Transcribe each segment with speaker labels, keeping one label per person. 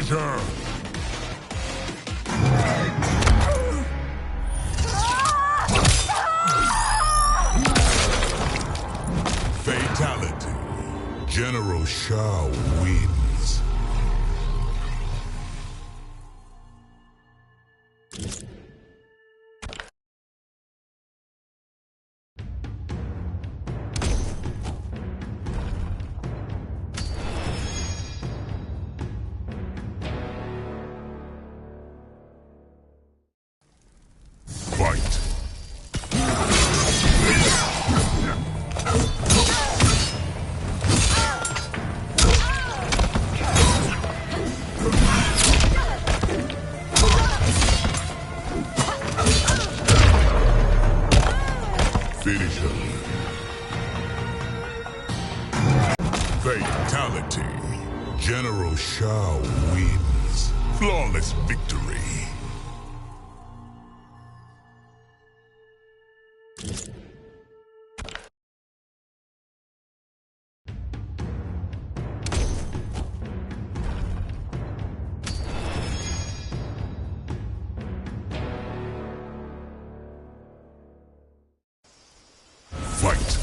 Speaker 1: Finisher! Fatality. General Shao wins. Fight. Finisher. Fatality. General Shao wins. Flawless victory. Fight.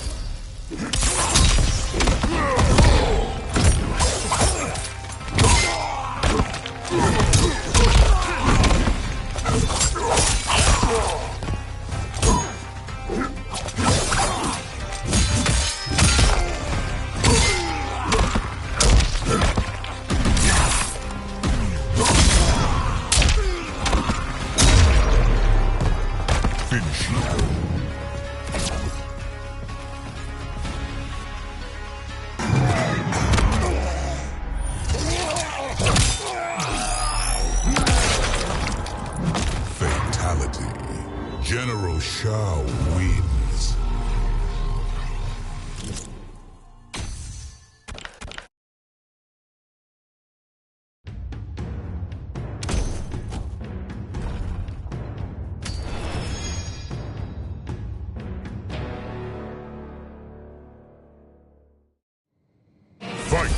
Speaker 1: Finish him. General Shao wins. Fight!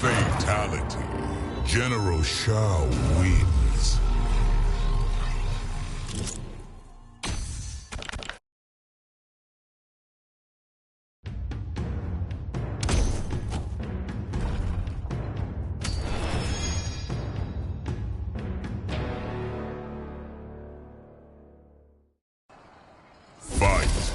Speaker 1: Fatality. General Shao wins. Fight.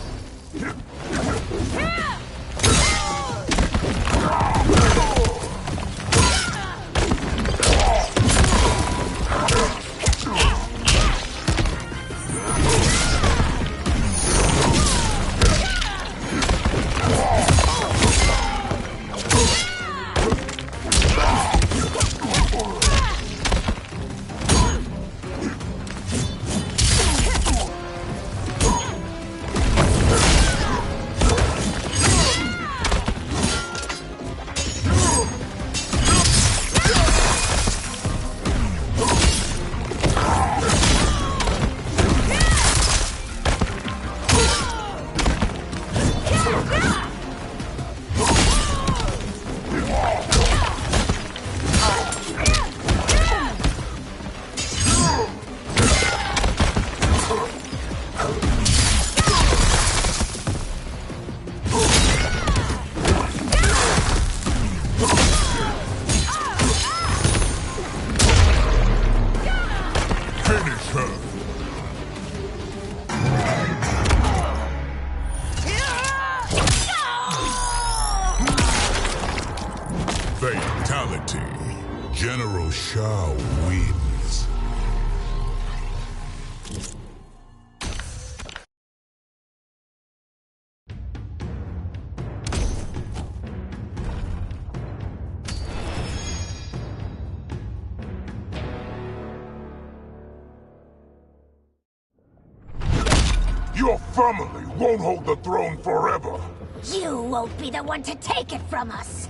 Speaker 1: Fatality. General Shao wins.
Speaker 2: Your family won't hold the throne forever.
Speaker 3: You won't be the one to take it from us.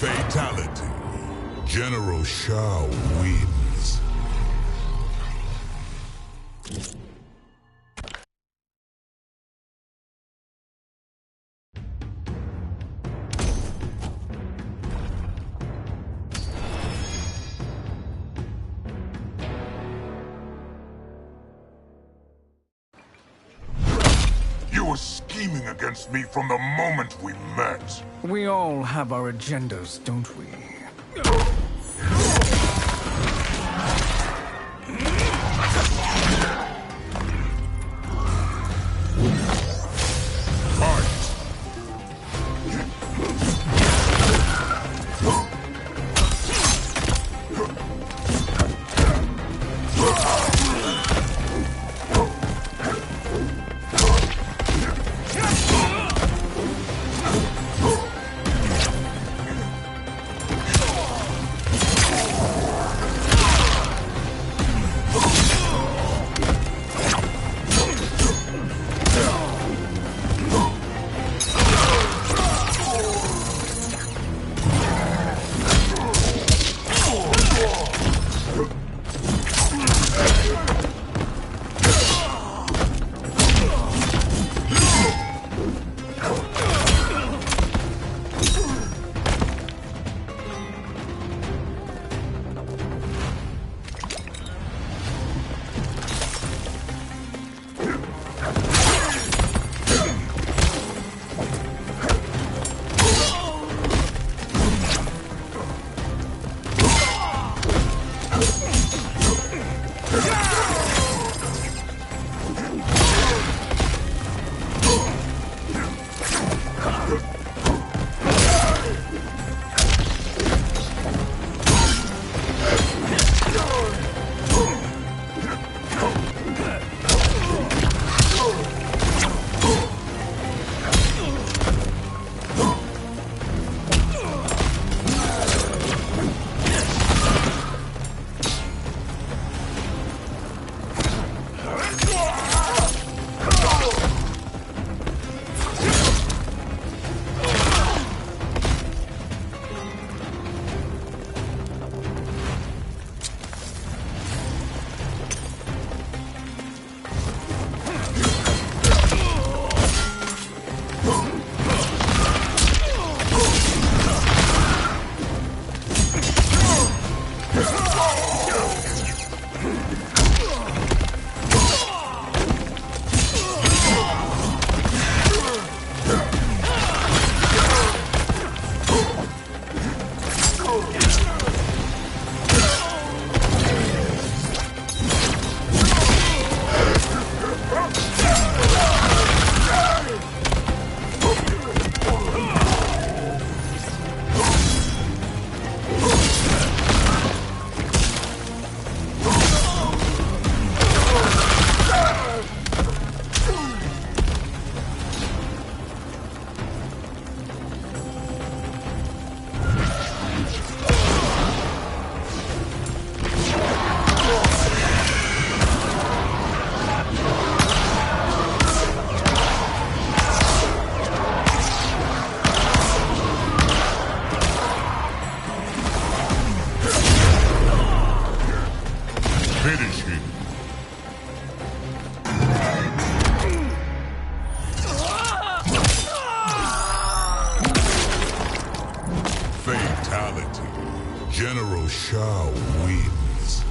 Speaker 1: Fatality. General Shao wins.
Speaker 2: You were scheming against me from the moment we met.
Speaker 4: We all have our agendas, don't we?
Speaker 1: Fatality. General Shao wins.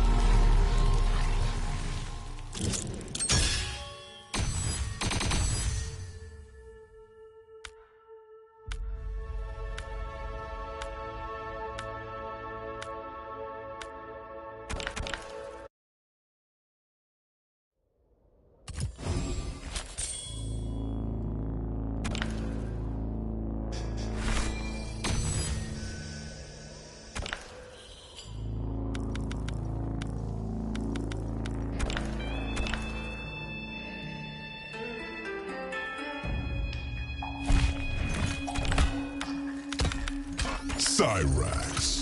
Speaker 1: Cyrax.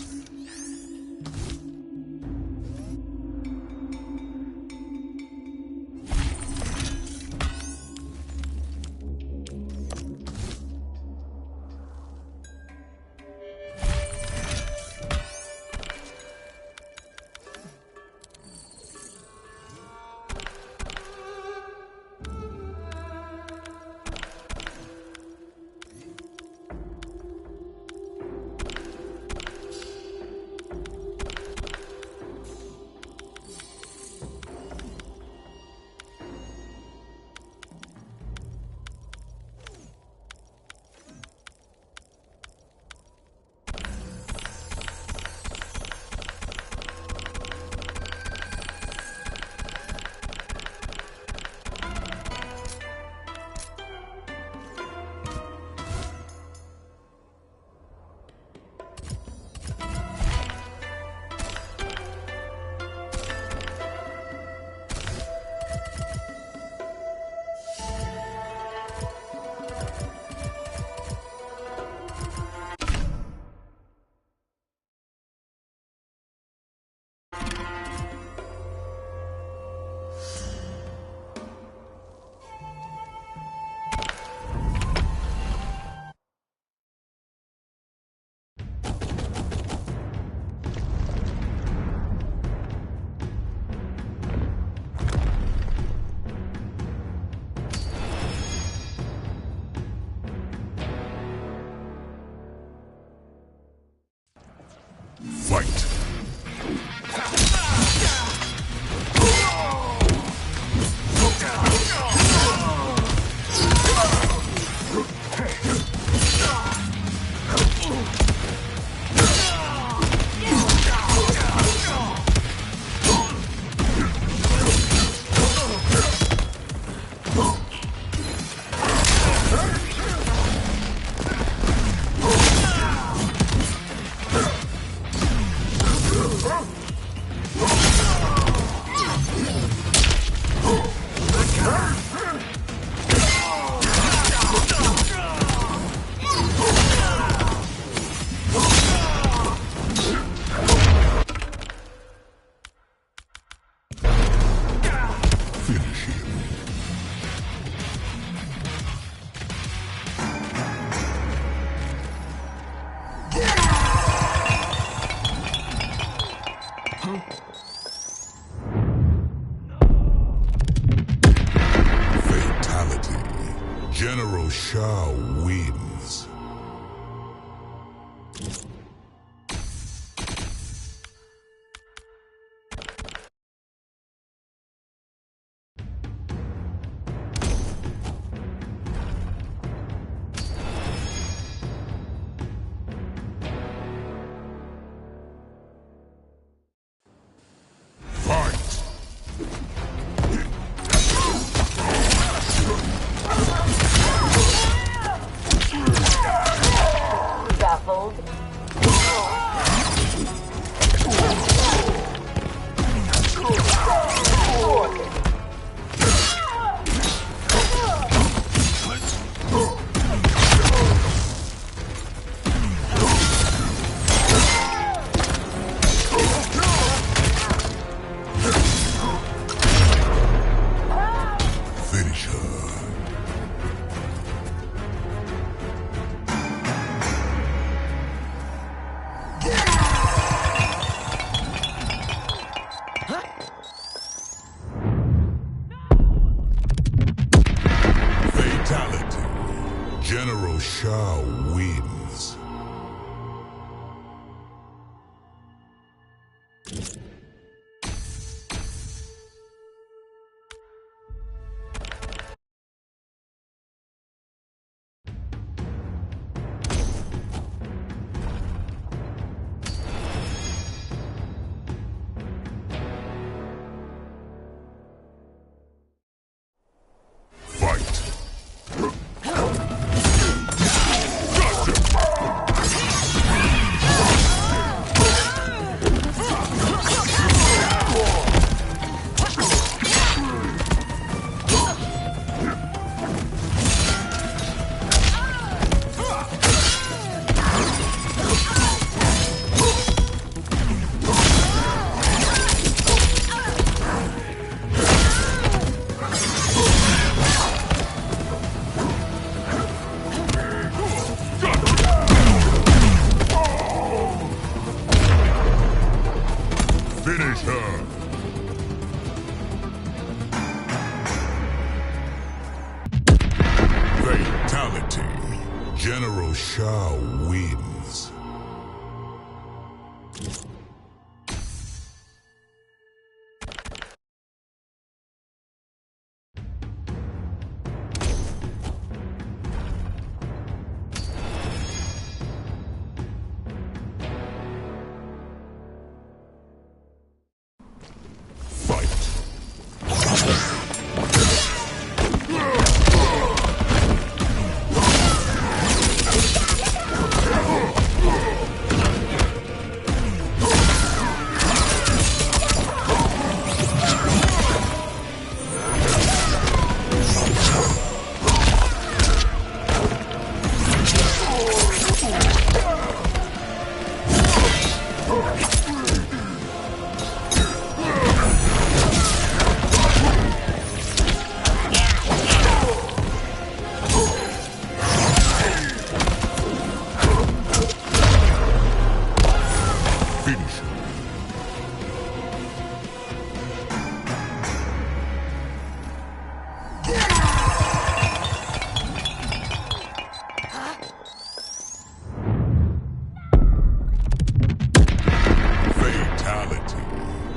Speaker 1: Fight! Finish him. Fatality. General Shao wins.
Speaker 5: Baffled.
Speaker 1: Finish her. Fatality. General Shao wins. Fatality. General Shao wins.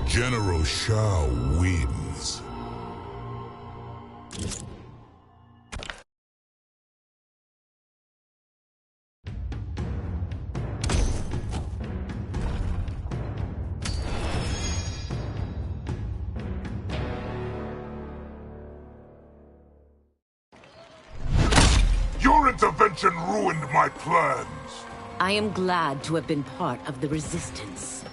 Speaker 1: General Shao wins.
Speaker 2: Your intervention ruined my plans.
Speaker 5: I am glad to have been part of the resistance.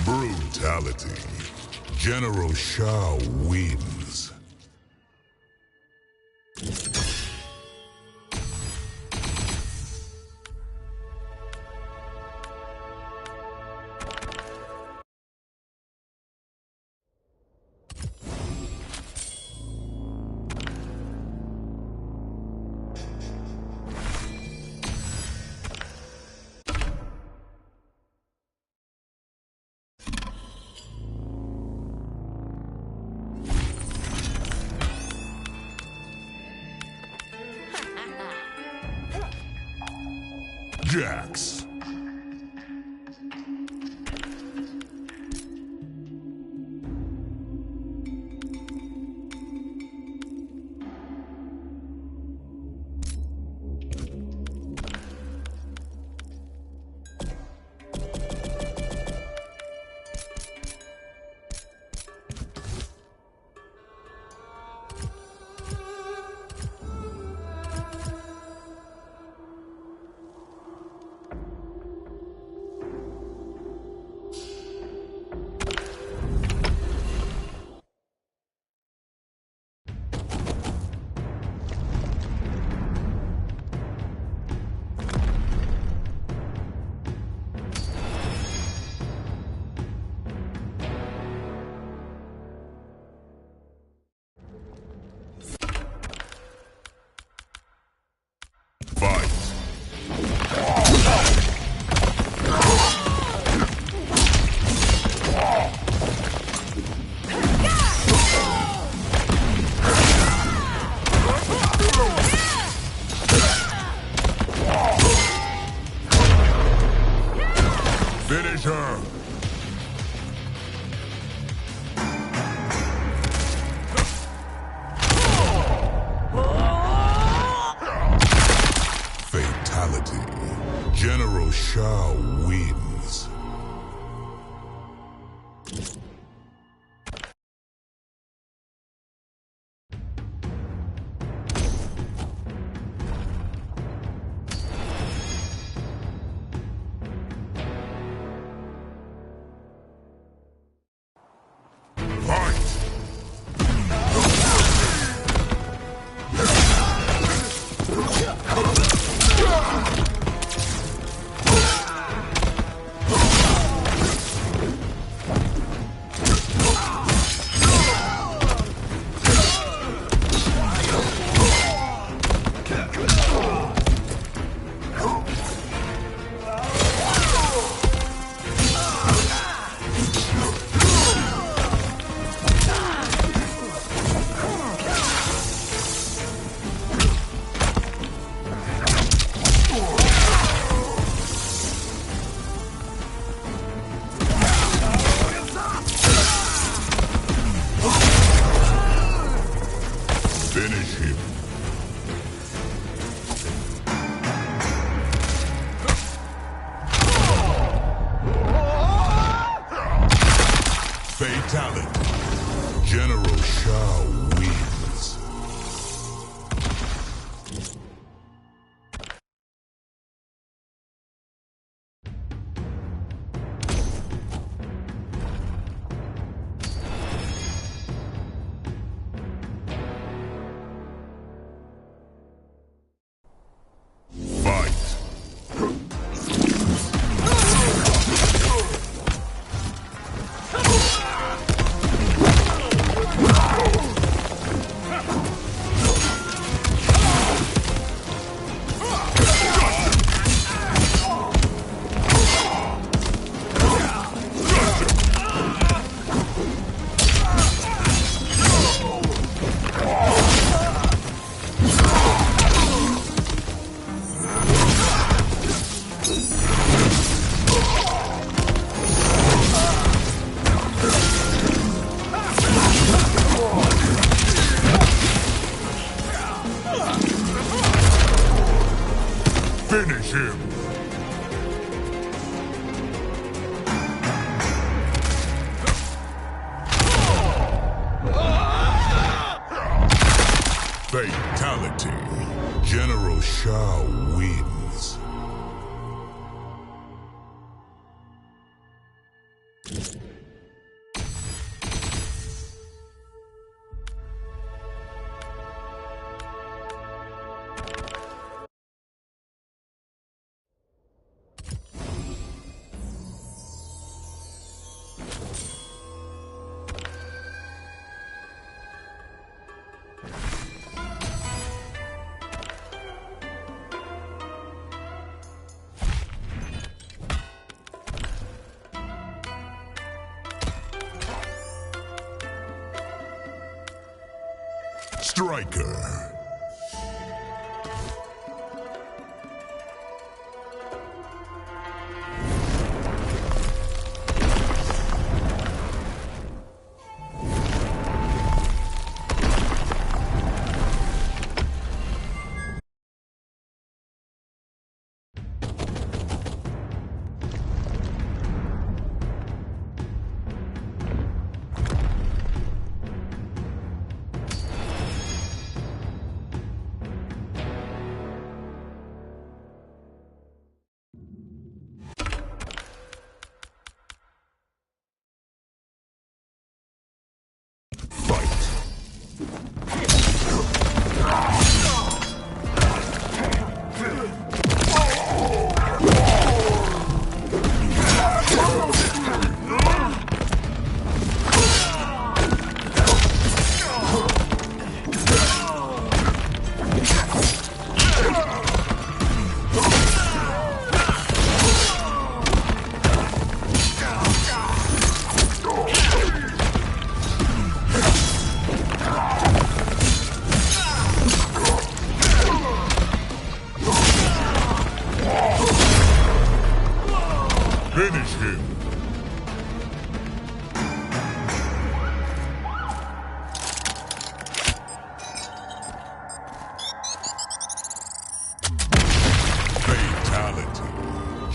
Speaker 1: Brutality. General Shao wins. Jax. Shao wins. Finish him. Fatality. General Shao wins. Finish him! Fatality. General Shao wins. Striker.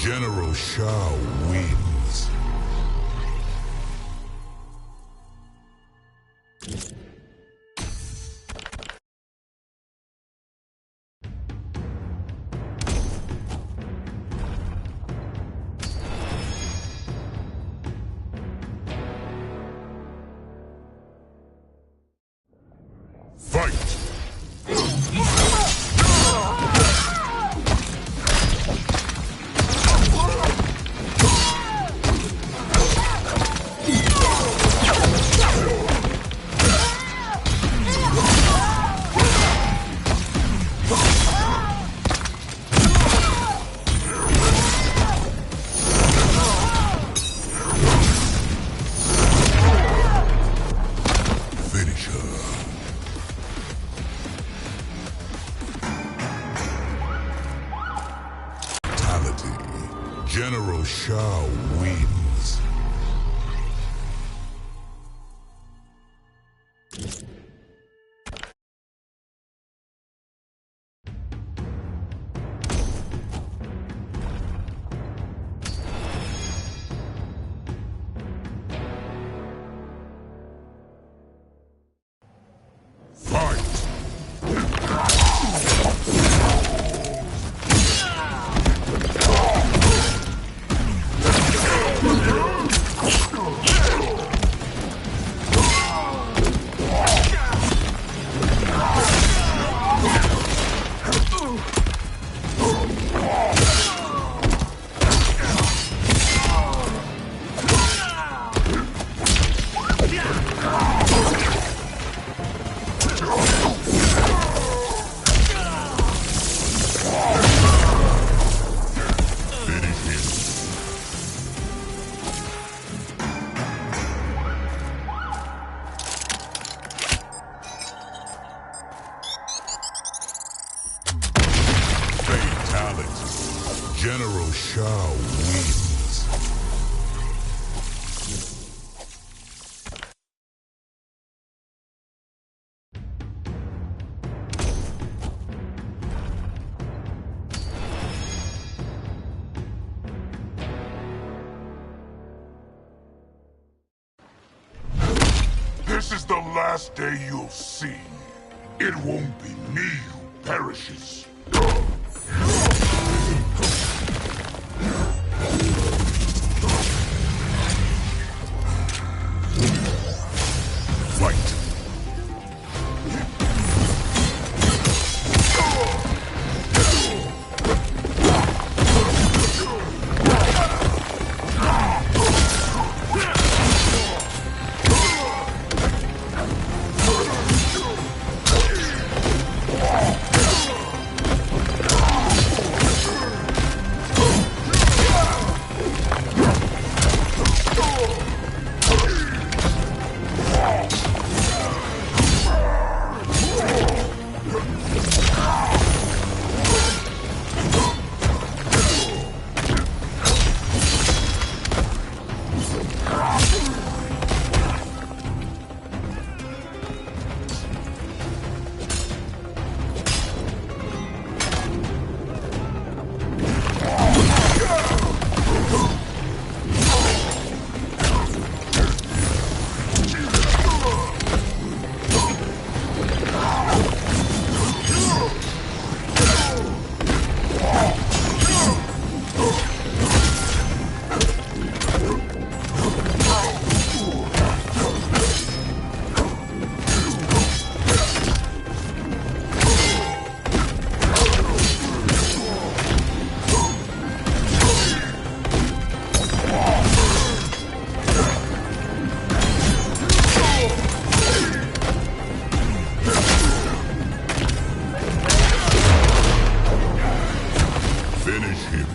Speaker 1: General Shao wins. Fight! Finish her. General Shao wins. Fight! General Shao wins.
Speaker 2: This is the last day you'll see. It won't be me who perishes.
Speaker 1: Fight! Finish him.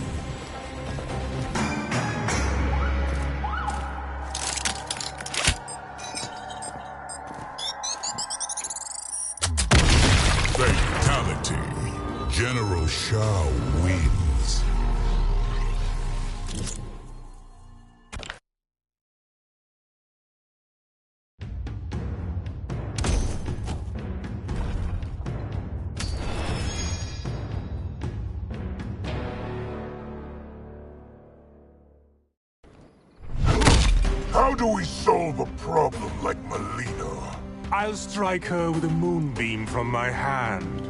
Speaker 1: Fatality. General Shao wins.
Speaker 2: do we solve a problem like Melina?
Speaker 6: I'll strike her with a moonbeam from my hand.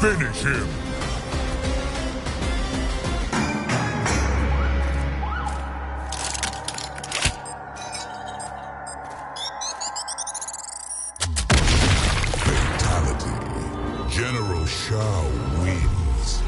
Speaker 1: Finish him! Fatality. General Shao wins.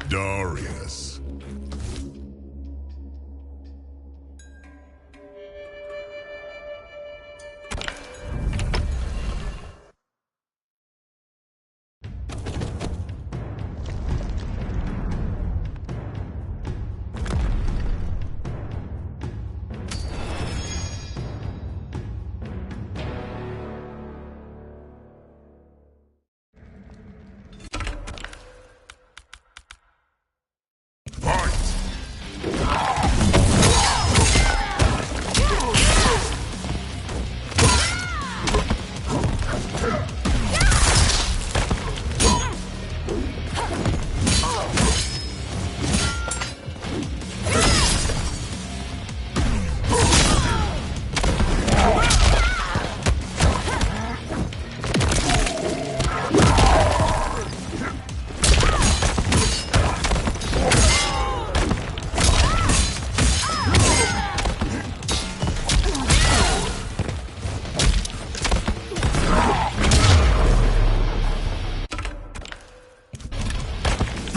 Speaker 1: Darius.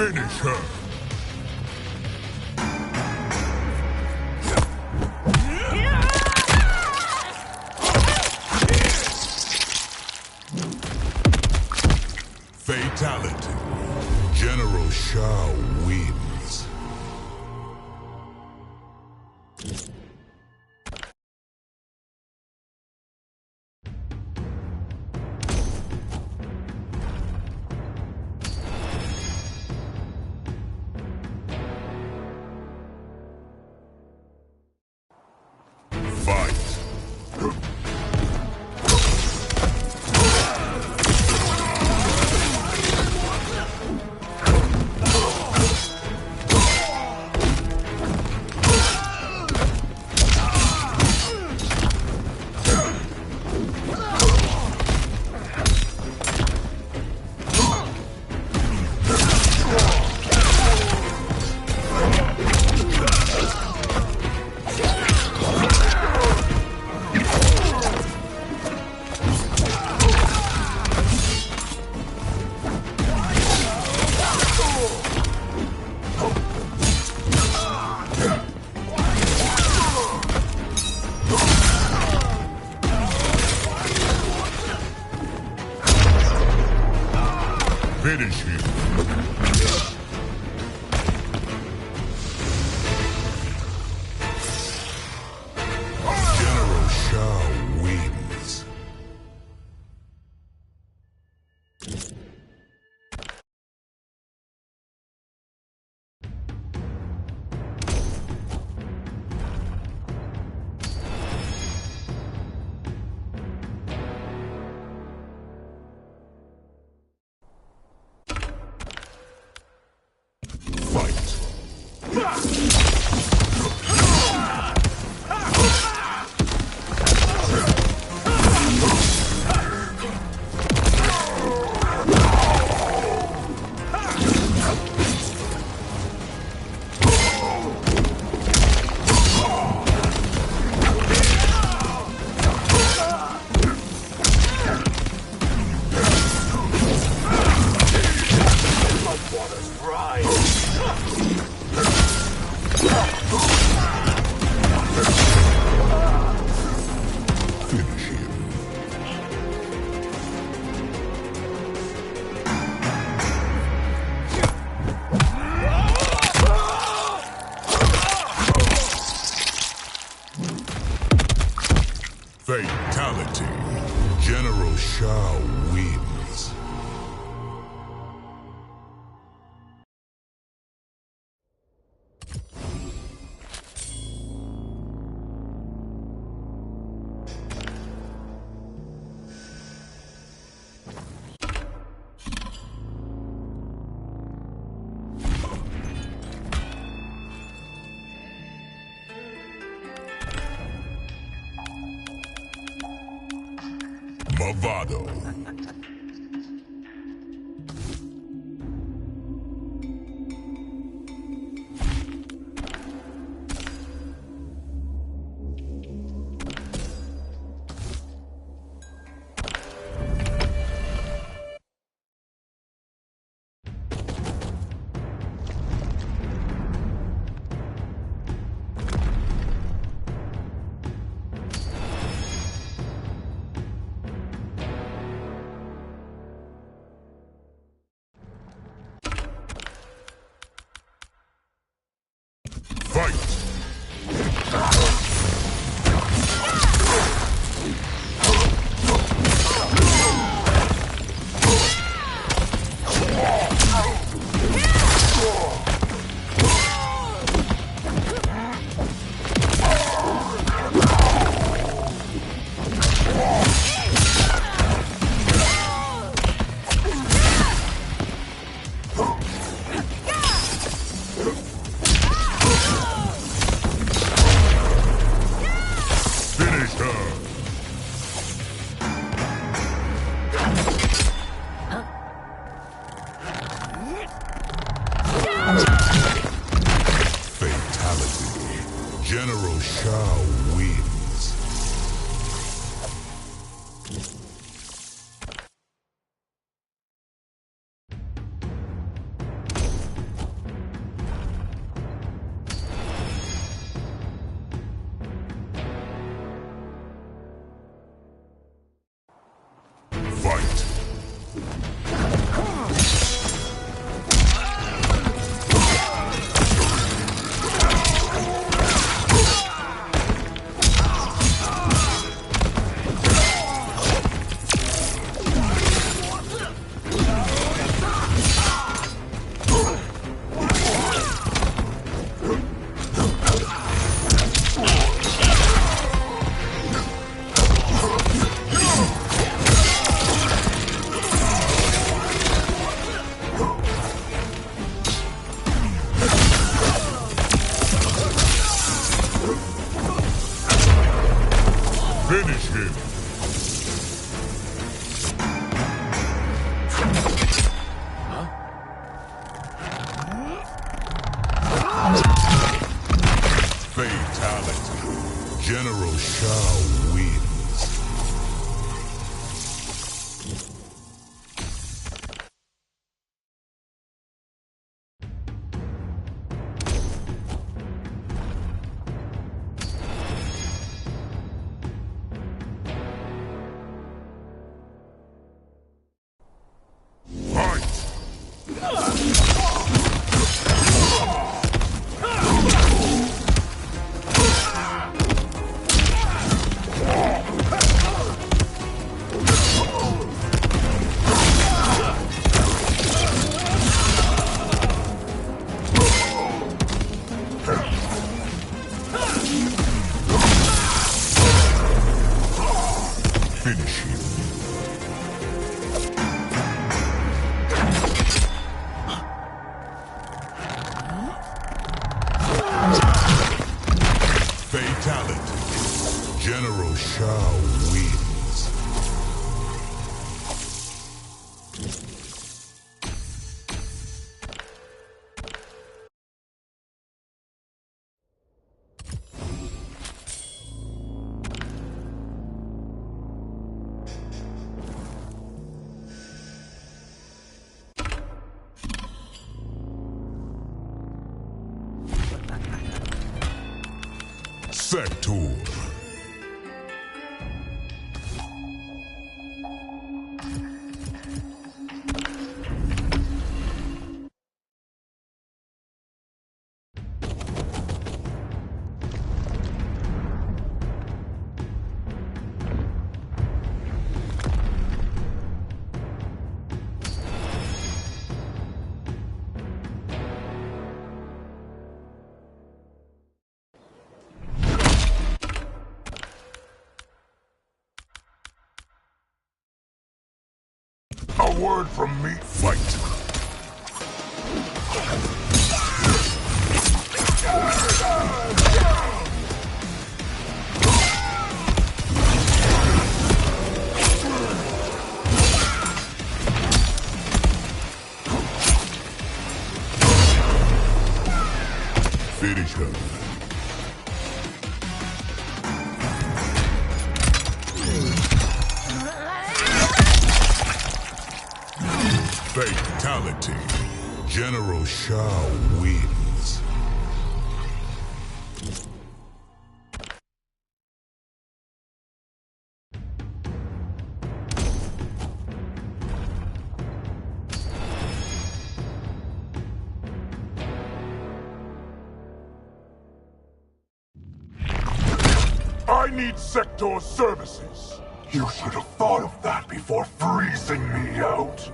Speaker 1: Finish her! Fatality. General Shao wins. Finish him. General Shao wins. Finish him. Fatality. General Shao wins. Movado. Fight! Finish her! Fatality. General Shao wins. Fight! Finish him! Fatality. General Shao wins. Fight! Finish him. Fatality. General Shao wins. Sector.
Speaker 2: A word from me.
Speaker 1: Fight. Finish her. Fatality. General Shao wins.
Speaker 2: I need Sector services. You should have thought of that before freezing me out.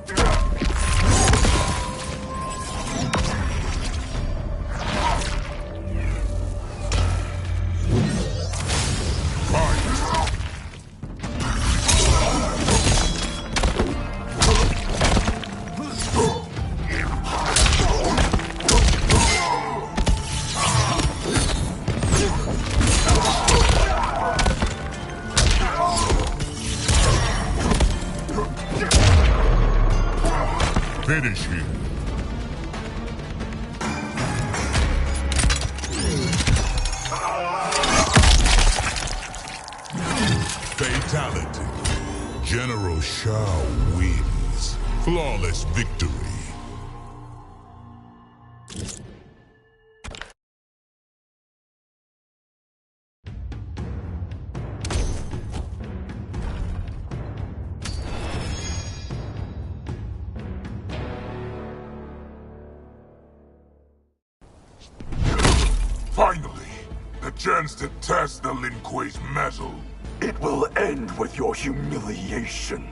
Speaker 1: Finish him. Fatality. General Shao wins. Flawless victory.
Speaker 2: Finally, the chance to test the Lin Kuei's mettle. It will end with your humiliation.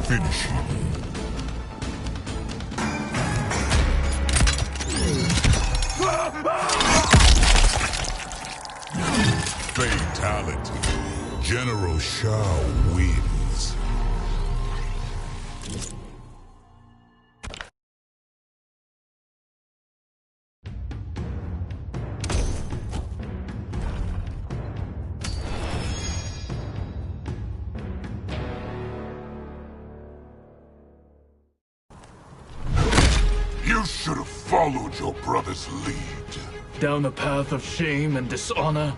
Speaker 1: Finish him. Fatality. General Shao wins.
Speaker 2: should have followed your brother's lead.
Speaker 4: Down a path of shame and dishonor?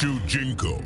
Speaker 1: Chujinko.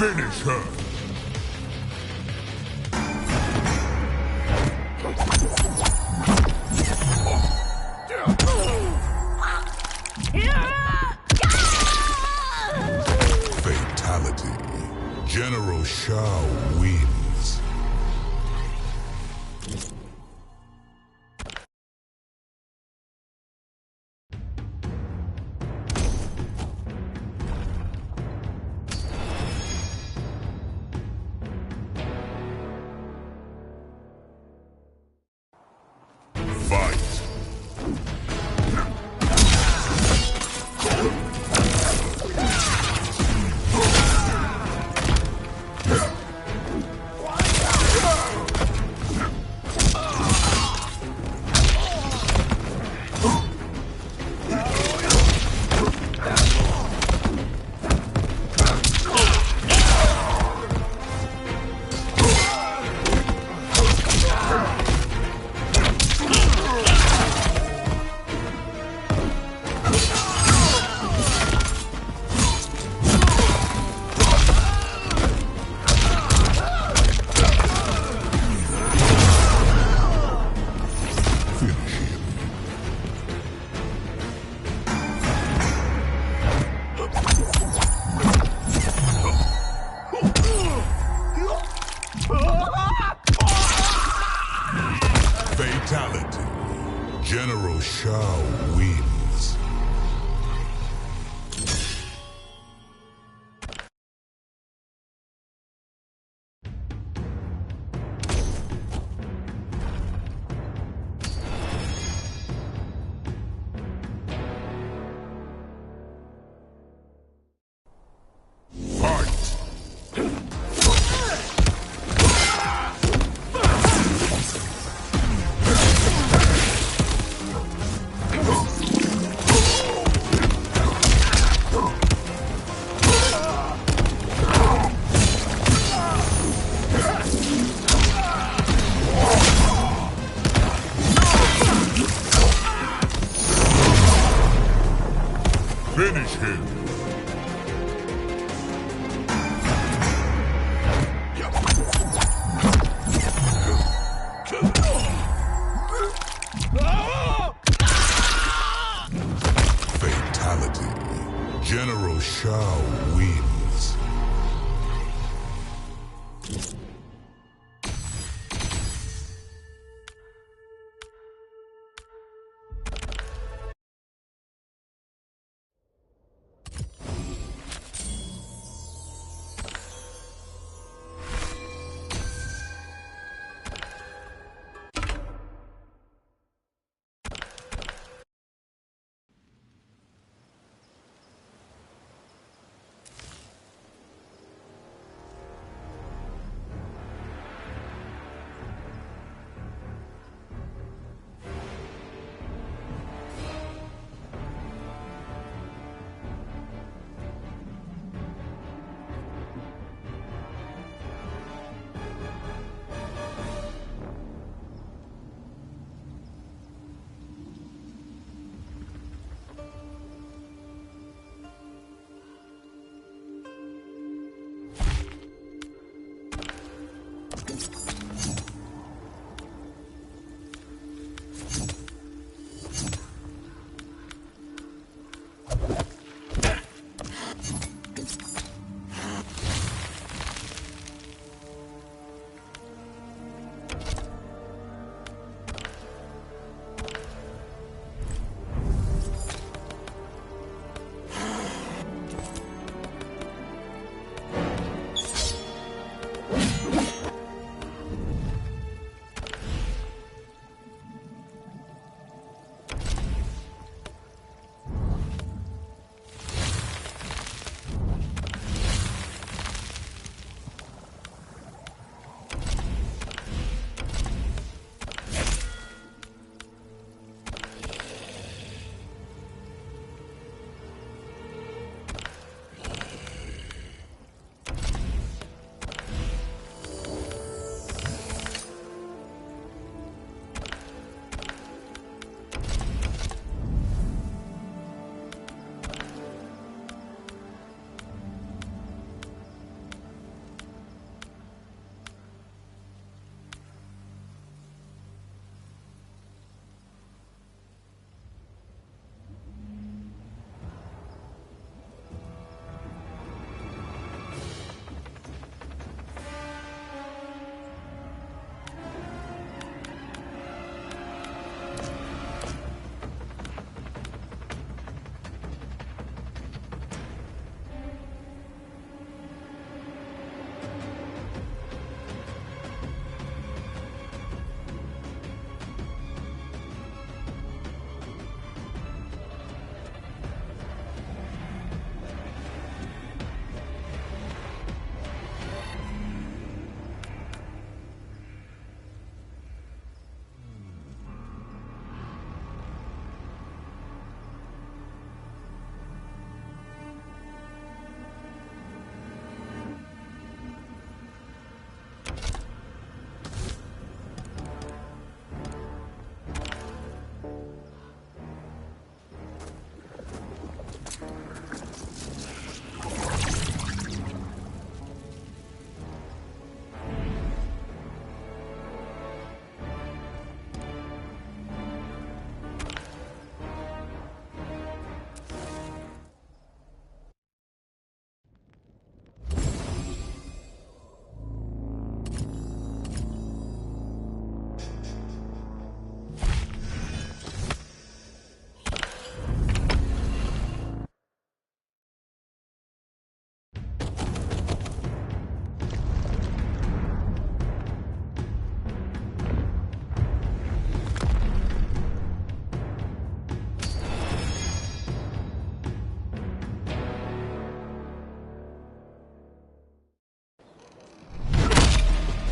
Speaker 1: Finish her! Fatality. General Shao wins. Fatality. General Shao wins. him. Fatality. General Shao wins.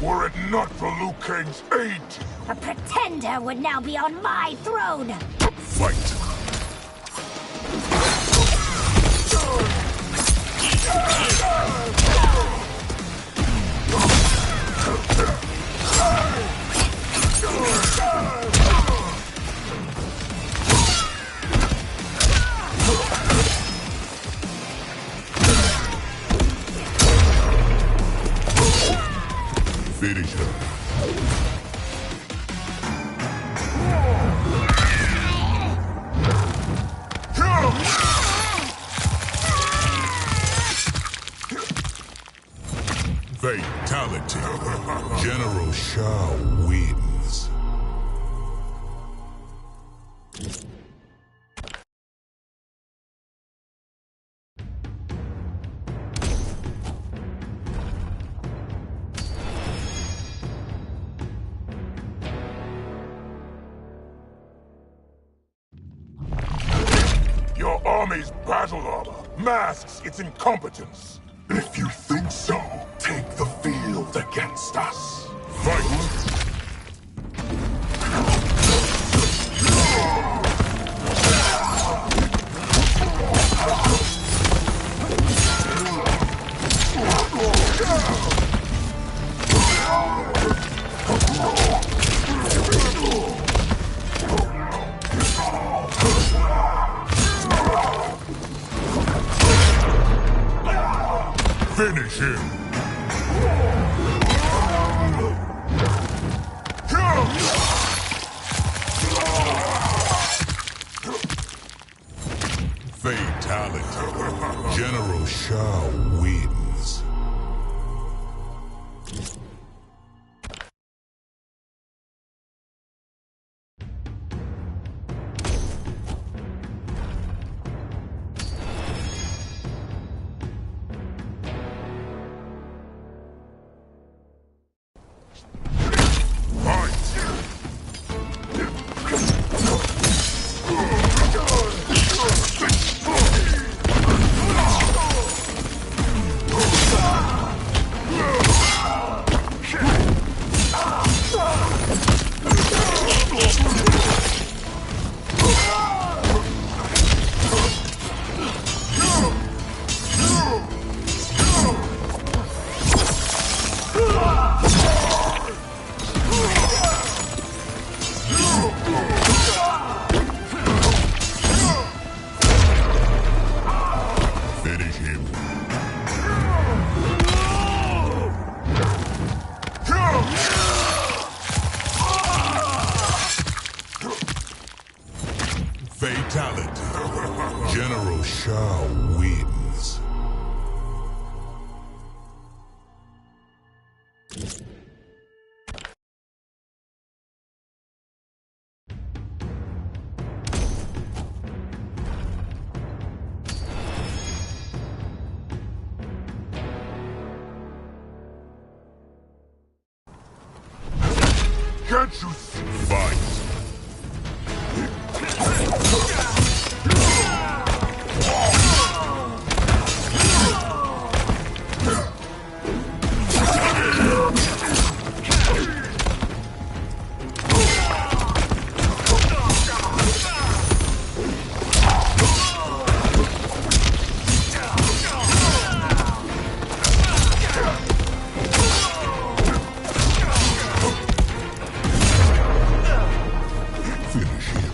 Speaker 2: Were it not for Liu Kang's aid!
Speaker 3: A pretender would now be on my throne!
Speaker 1: Fight! Fatality. General Shao wins.
Speaker 2: Your army's battle armor masks its incompetence. If you think so, take the field against us.
Speaker 1: Fight! Finish him! Fatality. General Shao wins. Finish him. Fatality. General Shao wins.
Speaker 2: Can't you see?
Speaker 1: Fight! Finish him.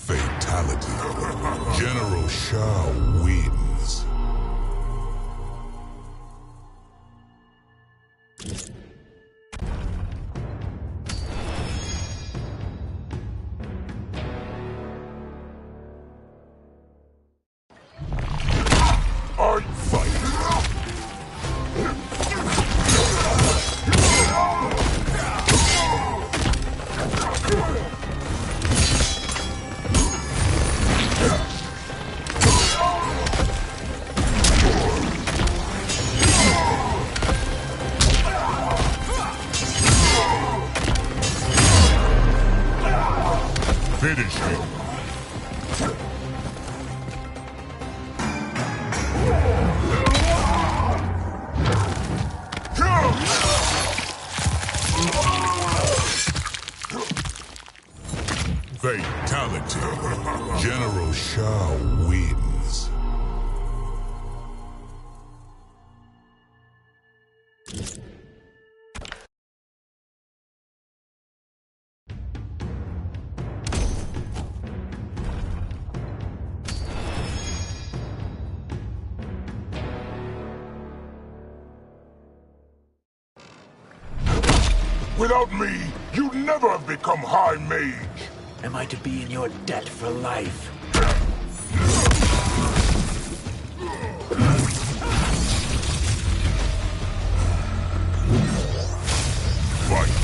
Speaker 1: Fatality. General Shao wins.
Speaker 2: I
Speaker 1: Fight! Finish him. Fatality. General Shao wins.
Speaker 2: Without me, you'd never have become High Mage.
Speaker 7: Am I to be in your debt for life?
Speaker 2: Fight!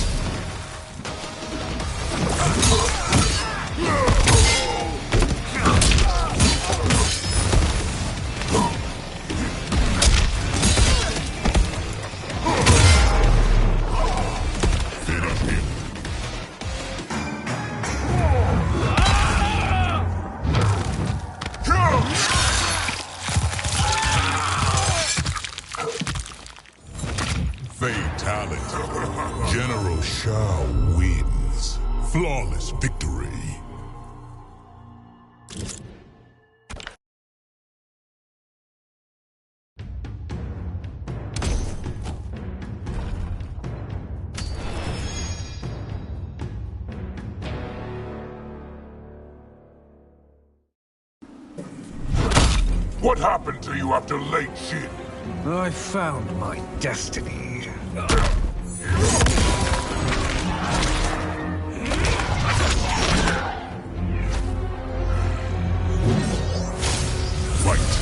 Speaker 2: Finish him.
Speaker 1: Fatality. General Shao wins. Flawless victory.
Speaker 2: What happened to you after Late Shin?
Speaker 6: I found my destiny.
Speaker 2: Fight!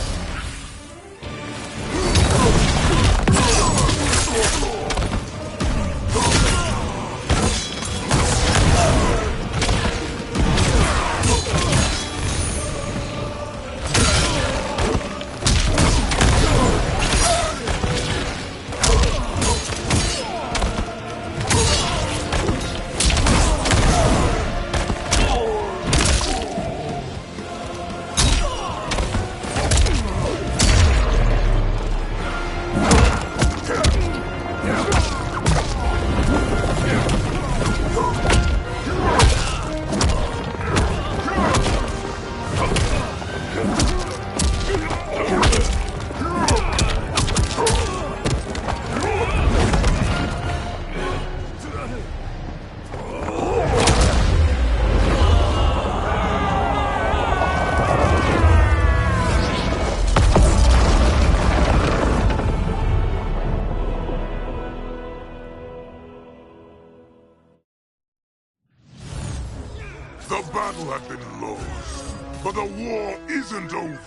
Speaker 2: The battle had been lost, but the war isn't over.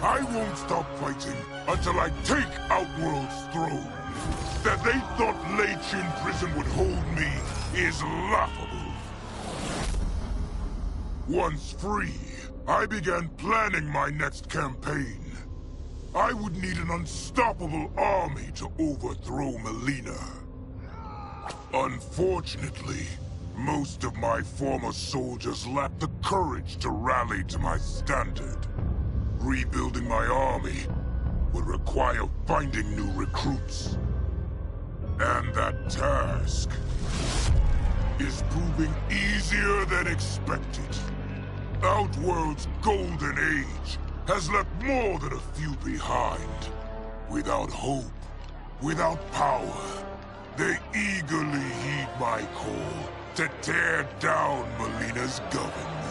Speaker 2: I won't stop fighting until I take Outworld's throne. That they thought Late Shin Prison would hold me is laughable. Once free, I began planning my next campaign. I would need an unstoppable army to overthrow Melina. Unfortunately, most of my former soldiers lacked the courage to rally to my standard. Rebuilding my army would require finding new recruits. And that task is proving easier than expected. Outworld's golden age has left more than a few behind. Without hope, without power, they eagerly heed my call to tear down Melina's government.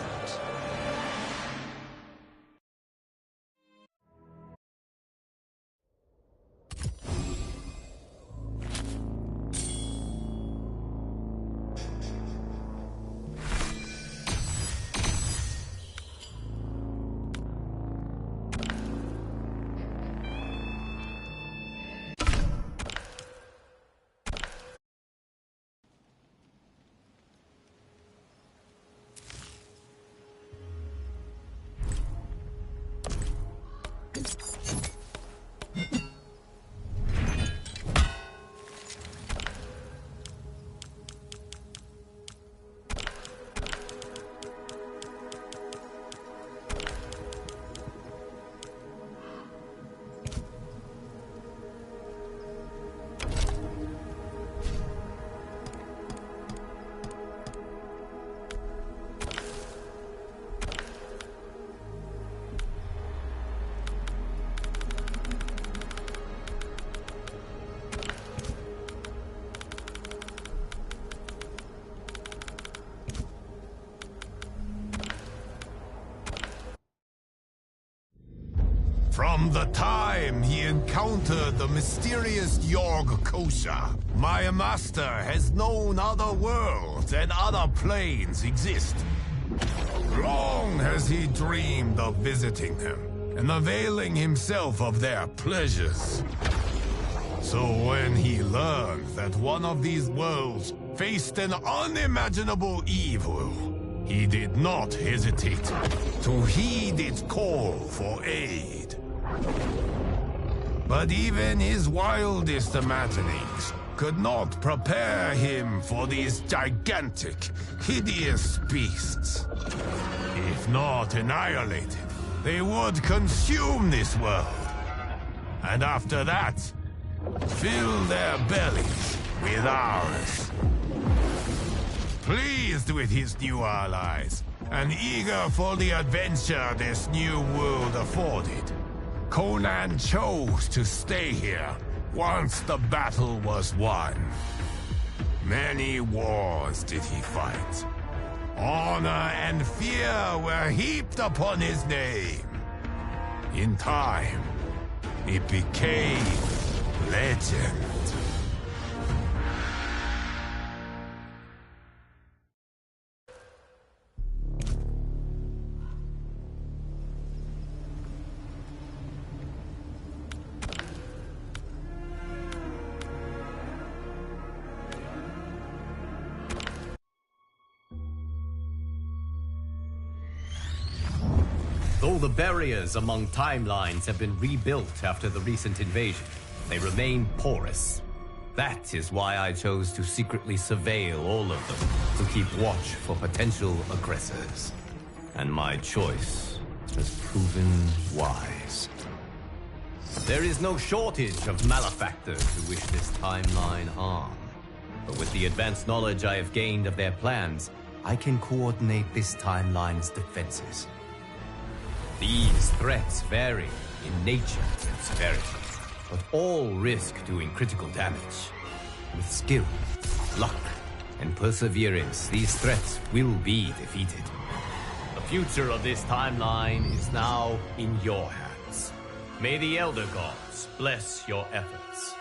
Speaker 8: From the time he encountered the mysterious Yorg Kosha, my master has known other worlds and other planes exist. Long has he dreamed of visiting them and availing himself of their pleasures. So when he learned that one of these worlds faced an unimaginable evil, he did not hesitate to heed its call for aid. But even his wildest imaginings could not prepare him for these gigantic, hideous beasts. If not annihilated, they would consume this world. And after that, fill their bellies with ours. Pleased with his new allies, and eager for the adventure this new world afforded, Conan chose to stay here once the battle was won. Many wars did he fight. Honor and fear were heaped upon his name. In time, it became legend.
Speaker 9: Though the barriers among timelines have been rebuilt after the recent invasion, they remain porous. That is why I chose to secretly surveil all of them, to keep watch for potential aggressors. And my choice has proven wise. There is no shortage of malefactors who wish this timeline harm. But with the advanced knowledge I have gained of their plans, I can coordinate this timeline's defenses. These threats vary in nature and severity, but all risk doing critical damage. With skill, luck, and perseverance, these threats will be defeated. The future of this timeline is now in your hands. May the Elder Gods bless your efforts.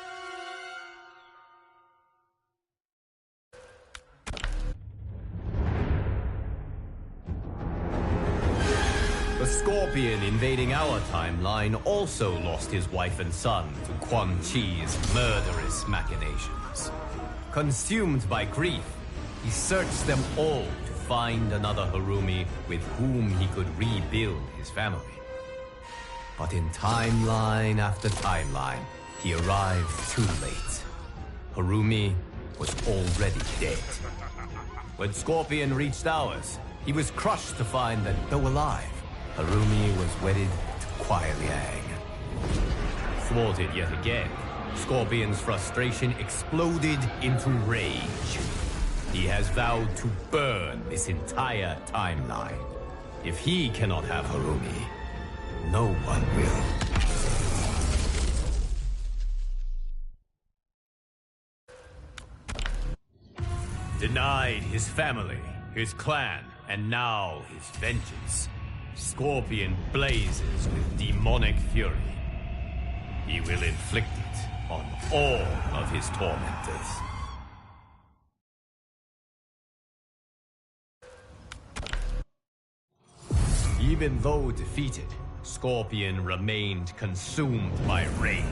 Speaker 9: The Scorpion invading our timeline also lost his wife and son to Quan Chi's murderous machinations. Consumed by grief, he searched them all to find another Harumi with whom he could rebuild his family. But in timeline after timeline, he arrived too late. Harumi was already dead. When Scorpion reached ours, he was crushed to find that, though alive, Harumi was wedded to Kuai Liang. Thwarted yet again, Scorpion's frustration exploded into rage. He has vowed to burn this entire timeline. If he cannot have Harumi, no one will. Denied his family, his clan, and now his vengeance. Scorpion blazes with demonic fury. He will inflict it on all of his tormentors. Even though defeated, Scorpion remained consumed by rage.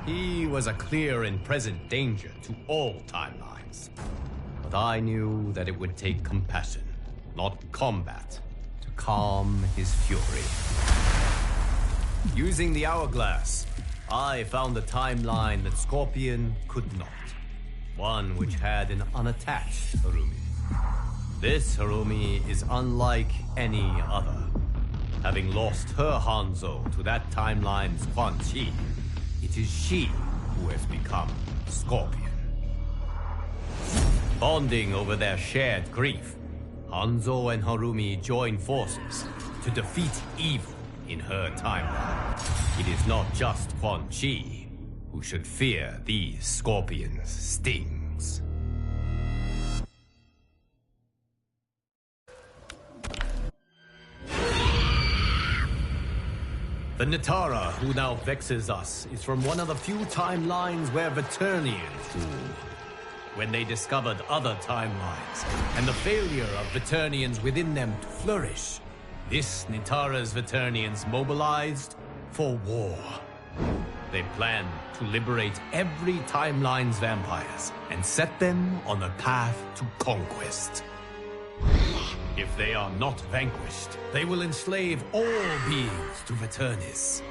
Speaker 9: He was a clear and present danger to all timelines. But I knew that it would take compassion, not combat, to calm his fury. Using the hourglass, I found a timeline that Scorpion could not. One which had an unattached Harumi. This Harumi is unlike any other. Having lost her Hanzo to that timeline's Quan Chi, it is she who has become Scorpion. Bonding over their shared grief, Hanzo and Harumi join forces to defeat evil in her timeline. It is not just Quan Chi who should fear these Scorpion's stings. The Natara who now vexes us is from one of the few timelines where Veternians rule. When they discovered other timelines, and the failure of Veternians within them to flourish, this Natara's Veternians mobilized for war. They planned to liberate every timeline's vampires and set them on a path to conquest. If they are not vanquished, they will enslave all beings to Veternis.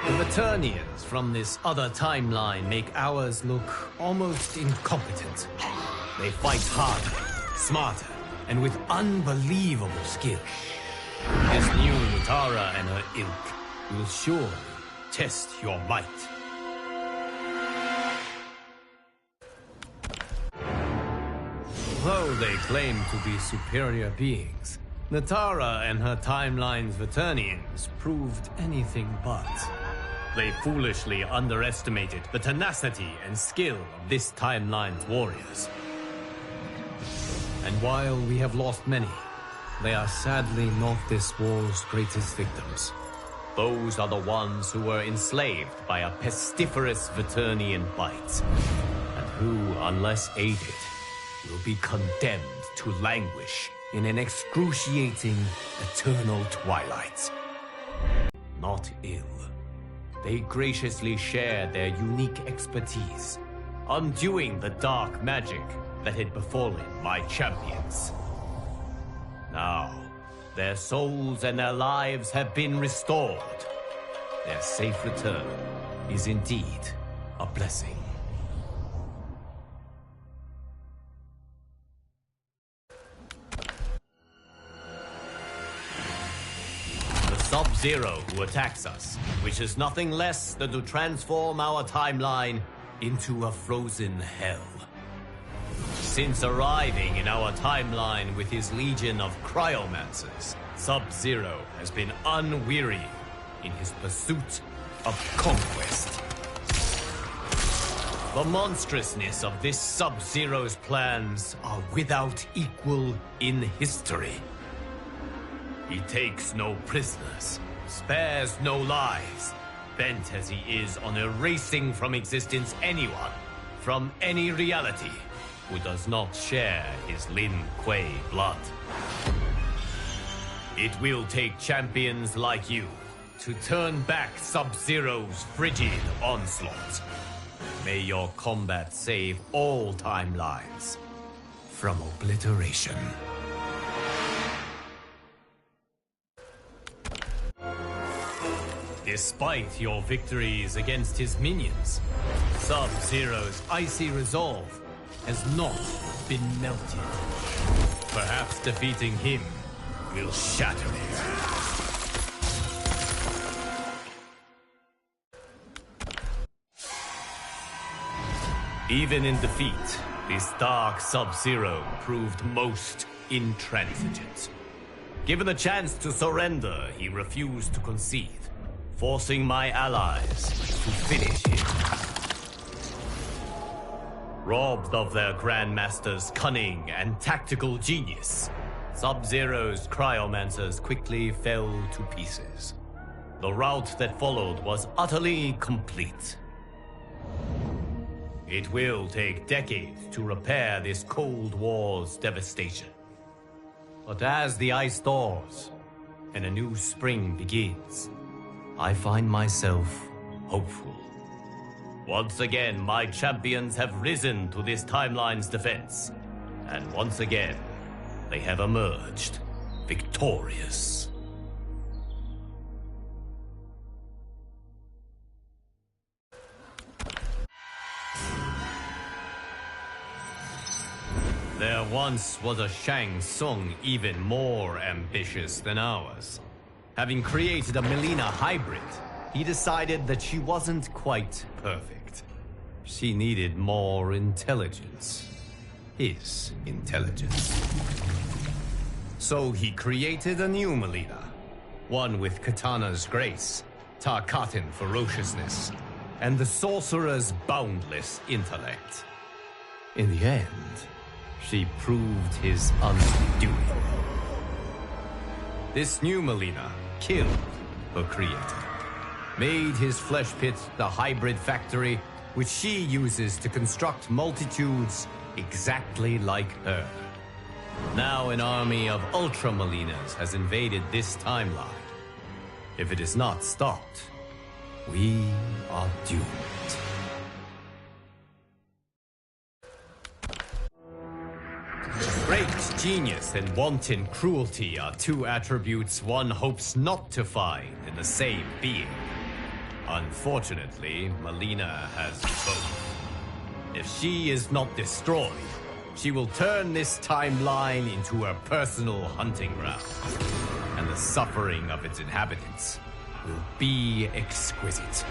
Speaker 9: The Veternians from this other timeline make ours look almost incompetent. They fight harder, smarter, and with unbelievable skill. This new Natara and her ilk will surely test your might. Though they claim to be superior beings, Natara and her timeline's Veternians proved anything but. They foolishly underestimated the tenacity and skill of this timeline's warriors. And while we have lost many, they are sadly not this war's greatest victims. Those are the ones who were enslaved by a pestiferous Veternian bite, and who, unless aided, will be condemned to languish in an excruciating eternal twilight. Not ill. They graciously share their unique expertise, undoing the dark magic that had befallen my champions. Now, their souls and their lives have been restored. Their safe return is indeed a blessing. Sub-Zero who attacks us, which is nothing less than to transform our timeline into a frozen hell. Since arriving in our timeline with his legion of cryomancers, Sub-Zero has been unwearying in his pursuit of conquest. The monstrousness of this Sub-Zero's plans are without equal in history. He takes no prisoners, spares no lives, bent as he is on erasing from existence anyone, from any reality, who does not share his Lin Kuei blood. It will take champions like you to turn back Sub-Zero's frigid onslaught. May your combat save all timelines from obliteration. Despite your victories against his minions, Sub-Zero's icy resolve has not been melted. Perhaps defeating him will shatter it. Even in defeat, this dark Sub-Zero proved most intransigent. Given the chance to surrender, he refused to concede, forcing my allies to finish him. Robbed of their Grandmaster's cunning and tactical genius, Sub-Zero's cryomancers quickly fell to pieces. The rout that followed was utterly complete. It will take decades to repair this Cold War's devastation. But as the ice thaws and a new spring begins, I find myself hopeful. Once again, my champions have risen to this timeline's defense. And once again, they have emerged victorious. There once was a Shang Tsung even more ambitious than ours. Having created a Melina hybrid, he decided that she wasn't quite perfect. She needed more intelligence. His intelligence. So he created a new Melina. One with Katana's grace, Tarkatan ferociousness, and the sorcerer's boundless intellect. In the end, she proved his undoing. This new Mileena killed her creator, made his flesh pit the hybrid factory which she uses to construct multitudes exactly like her. Now an army of Ultra Mileenas has invaded this timeline. If it is not stopped, we are doomed. Great genius and wanton cruelty are two attributes one hopes not to find in the same being. Unfortunately, Mileena has both. If she is not destroyed, she will turn this timeline into her personal hunting ground, and the suffering of its inhabitants will be exquisite.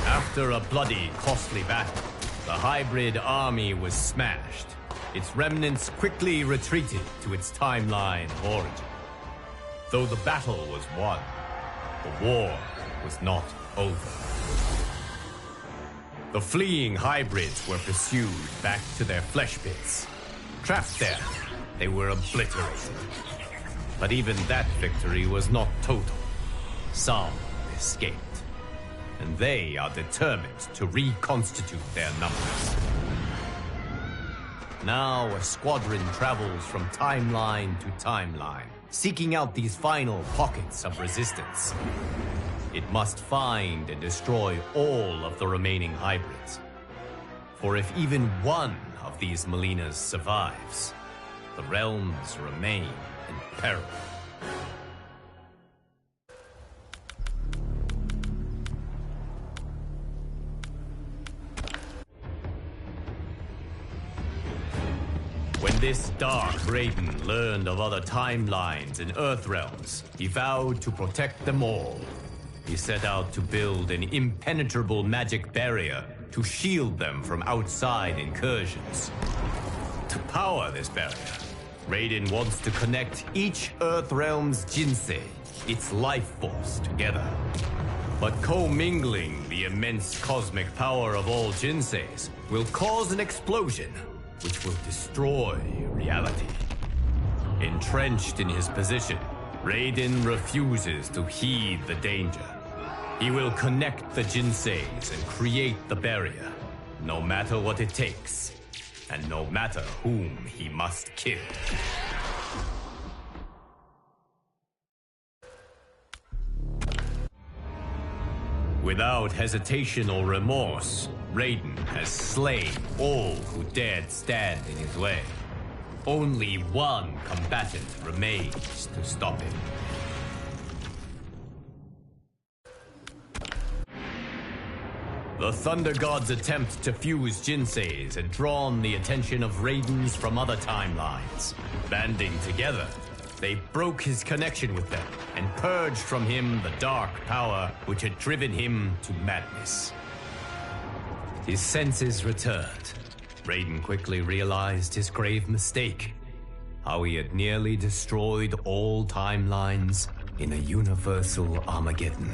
Speaker 9: After a bloody, costly battle, the hybrid army was smashed. Its remnants quickly retreated to its timeline of origin. Though the battle was won, the war was not over. The fleeing hybrids were pursued back to their flesh pits. Trapped there, they were obliterated. But even that victory was not total. Some escaped, and they are determined to reconstitute their numbers. Now a squadron travels from timeline to timeline, seeking out these final pockets of resistance. It must find and destroy all of the remaining hybrids. For if even one of these Mileenas survives, the realms remain in peril. When this dark Raiden learned of other timelines and Earth realms, he vowed to protect them all. He set out to build an impenetrable magic barrier to shield them from outside incursions. To power this barrier, Raiden wants to connect each Earth realm's Jinsei, its life force, together. But commingling the immense cosmic power of all Jinseis will cause an explosion which will destroy reality. Entrenched in his position, Raiden refuses to heed the danger. He will connect the Jinseis and create the barrier, no matter what it takes, and no matter whom he must kill. Without hesitation or remorse, Raiden has slain all who dared stand in his way. Only one combatant remains to stop him. The Thunder God's attempt to fuse Jinseis had drawn the attention of Raidens from other timelines. Banding together, they broke his connection with them and purged from him the dark power which had driven him to madness. His senses returned. Raiden quickly realized his grave mistake, how he had nearly destroyed all timelines in a universal Armageddon.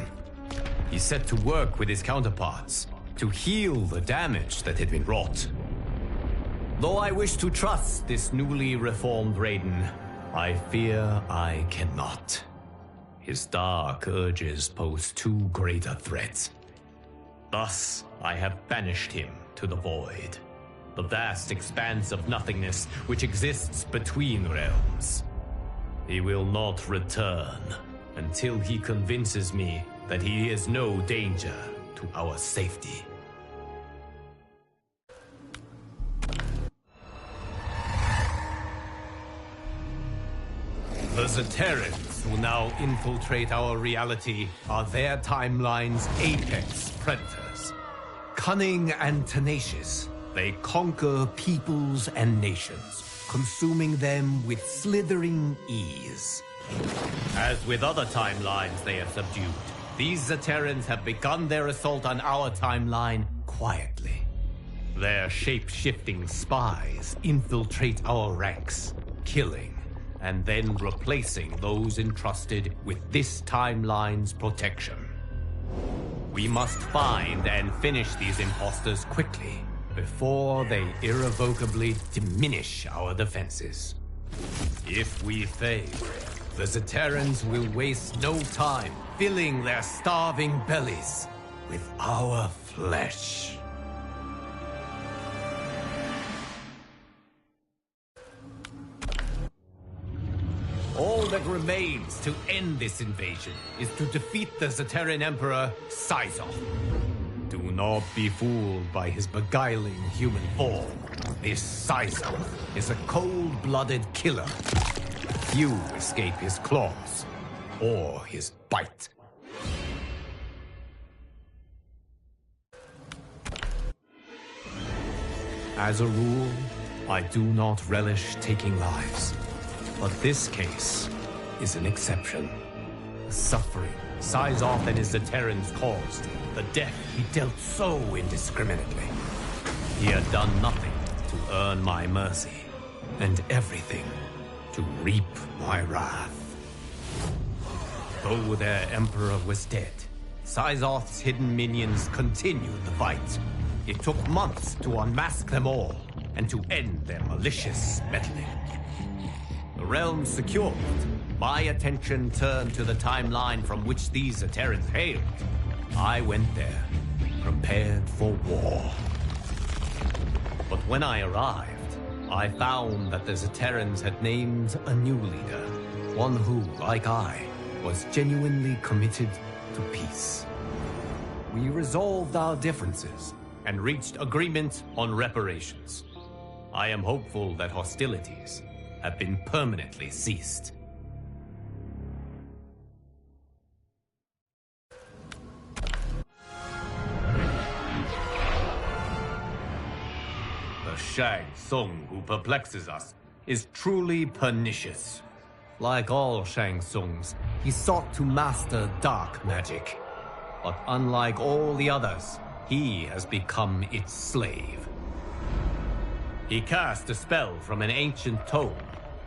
Speaker 9: He set to work with his counterparts to heal the damage that had been wrought. Though I wish to trust this newly reformed Raiden, I fear I cannot. His dark urges pose too great a threat. Thus, I have banished him to the void, the vast expanse of nothingness which exists between realms. He will not return until he convinces me that he is no danger to our safety. The Zaterrans who now infiltrate our reality are their timeline's apex predators. Cunning and tenacious, they conquer peoples and nations, consuming them with slithering ease. As with other timelines they have subdued, these Zaterrans have begun their assault on our timeline quietly. Their shape-shifting spies infiltrate our ranks, killing and then replacing those entrusted with this timeline's protection. We must find and finish these imposters quickly, before they irrevocably diminish our defenses. If we fail, the Zaterrans will waste no time filling their starving bellies with our flesh. All that remains to end this invasion is to defeat the Zaterran Emperor, Syzoth. Do not be fooled by his beguiling human form. This Syzoth is a cold-blooded killer. Few escape his claws or his bite. As a rule, I do not relish taking lives. But this case is an exception. The suffering Syzoth and his Zaterrans caused, the death he dealt so indiscriminately. He had done nothing to earn my mercy, and everything to reap my wrath. Though their emperor was dead, Syzoth's hidden minions continued the fight. It took months to unmask them all, and to end their malicious meddling. The realm secured, my attention turned to the timeline from which these Zaterrans hailed. I went there, prepared for war. But when I arrived, I found that the Zaterrans had named a new leader, one who, like I, was genuinely committed to peace. We resolved our differences and reached agreement on reparations. I am hopeful that hostilities have been permanently ceased. The Shang Tsung who perplexes us is truly pernicious. Like all Shang Tsungs, he sought to master dark magic. But unlike all the others, he has become its slave. He cast a spell from an ancient tome,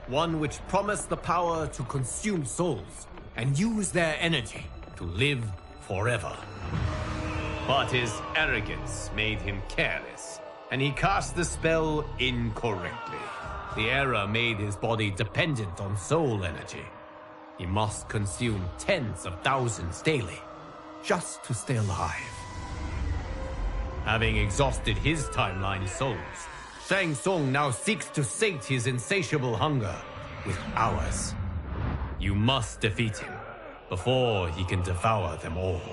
Speaker 9: one which promised the power to consume souls and use their energy to live forever. But his arrogance made him careless, and he cast the spell incorrectly. The error made his body dependent on soul energy. He must consume tens of thousands daily, just to stay alive. Having exhausted his timeline souls, Shang Tsung now seeks to sate his insatiable hunger with ours. You must defeat him before he can devour them all.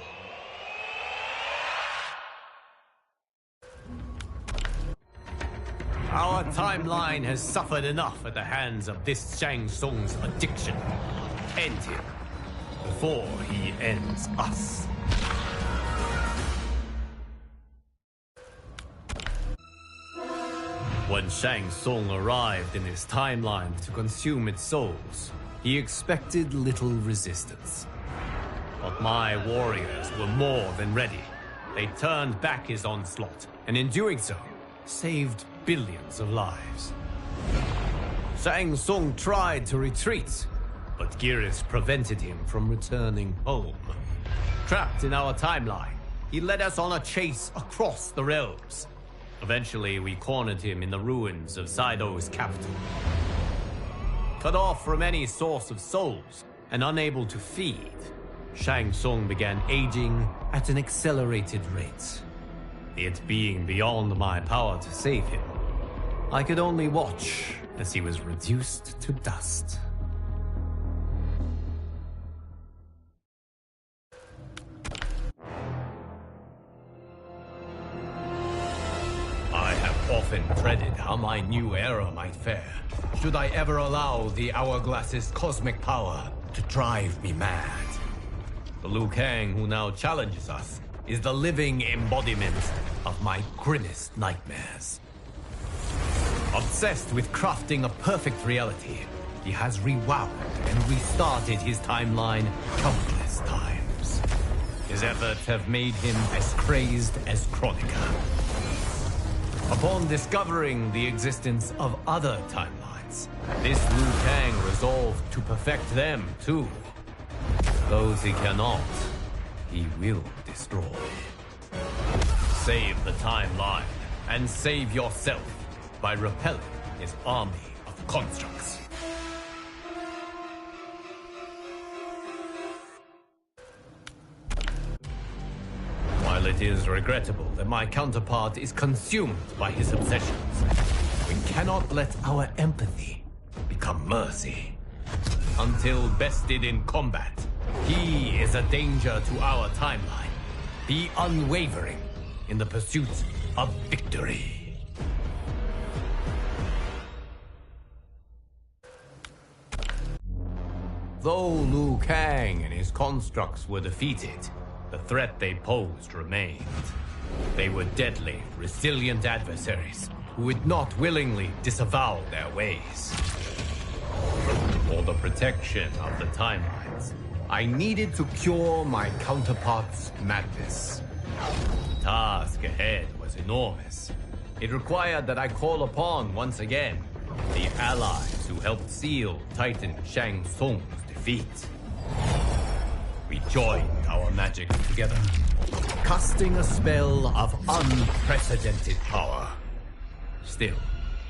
Speaker 9: Our timeline has suffered enough at the hands of this Shang Tsung's addiction. End him before he ends us. When Shang Tsung arrived in his timeline to consume its souls, he expected little resistance. But my warriors were more than ready. They turned back his onslaught, and in doing so, saved billions of lives. Shang Tsung tried to retreat, but Geras prevented him from returning home. Trapped in our timeline, he led us on a chase across the realms. Eventually, we cornered him in the ruins of Saido's capital. Cut off from any source of souls and unable to feed, Shang Tsung began aging at an accelerated rate. It being beyond my power to save him, I could only watch as he was reduced to dust. I have often dreaded how my new era might fare, should I ever allow the Hourglass's cosmic power to drive me mad. The Liu Kang who now challenges us is the living embodiment of my grimmest nightmares. Obsessed with crafting a perfect reality, he has rewound and restarted his timeline countless times. His efforts have made him as crazed as Chronica. Upon discovering the existence of other timelines, this Liu Kang resolved to perfect them too. Those he cannot, he will destroy. destroy. Save the timeline, and save yourself by repelling his army of constructs. While it is regrettable that my counterpart is consumed by his obsessions, we cannot let our empathy become mercy. Until bested in combat, he is a danger to our timeline. Be unwavering in the pursuit of victory. Though Liu Kang and his constructs were defeated, the threat they posed remained. They were deadly, resilient adversaries who would not willingly disavow their ways. For the protection of the timelines, I needed to cure my counterpart's madness. The task ahead was enormous. It required that I call upon, once again, the allies who helped seal Titan Shang Tsung's defeat. We joined our magic together, casting a spell of unprecedented power. Still,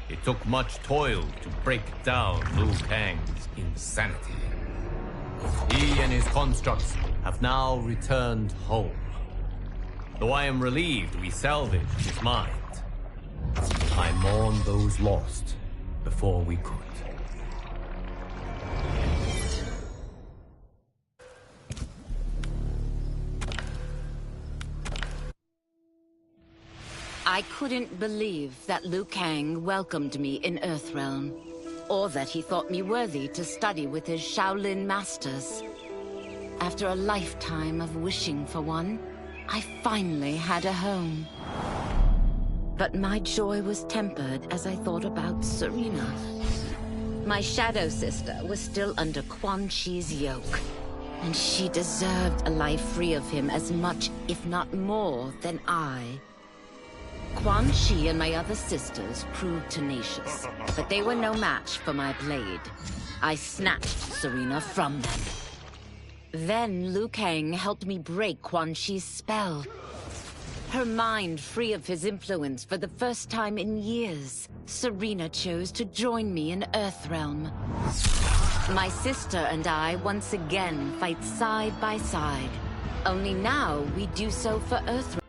Speaker 9: it took much toil to break down Liu Kang's insanity. He and his constructs have now returned home. Though I am relieved we salvaged his mind, I mourn those lost before we could.
Speaker 5: I couldn't believe that Liu Kang welcomed me in Earthrealm, or that he thought me worthy to study with his Shaolin masters. After a lifetime of wishing for one, I finally had a home. But my joy was tempered as I thought about Serena. My shadow sister was still under Quan Chi's yoke, and she deserved a life free of him as much, if not more, than I. Quan Chi and my other sisters proved tenacious, but they were no match for my blade. I snatched Serena from them. Then Liu Kang helped me break Quan Chi's spell. Her mind free of his influence for the first time in years, Serena chose to join me in Earthrealm. My sister and I once again fight side by side. Only now we do so for Earthrealm.